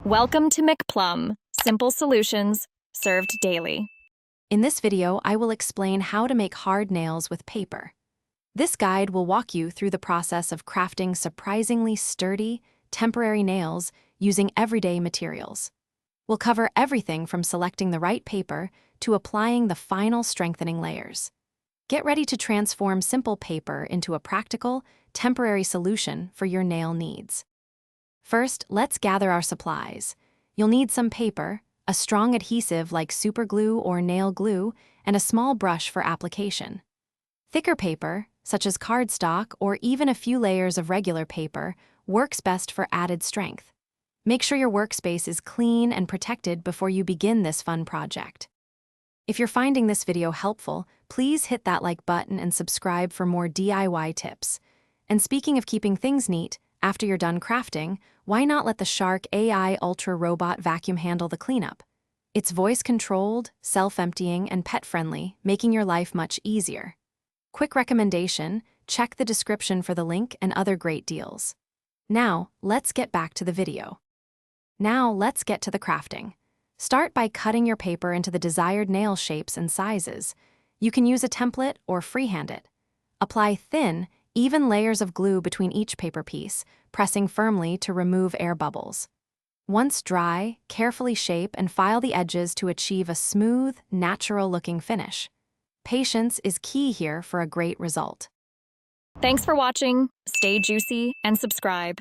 Welcome to McPlum, simple solutions served daily. In this video, I will explain how to make hard nails with paper. This guide will walk you through the process of crafting surprisingly sturdy, temporary nails using everyday materials. We'll cover everything from selecting the right paper to applying the final strengthening layers. Get ready to transform simple paper into a practical, temporary solution for your nail needs. First, let's gather our supplies. You'll need some paper, a strong adhesive like superglue or nail glue, and a small brush for application. Thicker paper, such as cardstock or even a few layers of regular paper, works best for added strength. Make sure your workspace is clean and protected before you begin this fun project. If you're finding this video helpful, please hit that like button and subscribe for more DIY tips. And speaking of keeping things neat, after you're done crafting, why not let the Shark AI Ultra Robot vacuum handle the cleanup? It's voice-controlled, self-emptying, and pet-friendly, making your life much easier. Quick recommendation, check the description for the link and other great deals. Now, let's get back to the video. Now, let's get to the crafting. Start by cutting your paper into the desired nail shapes and sizes. You can use a template or freehand it. Apply thin, even layers of glue between each paper piece, pressing firmly to remove air bubbles. Once dry, carefully shape and file the edges to achieve a smooth, natural-looking finish. Patience is key here for a great result. Thanks for watching. Stay juicy and subscribe.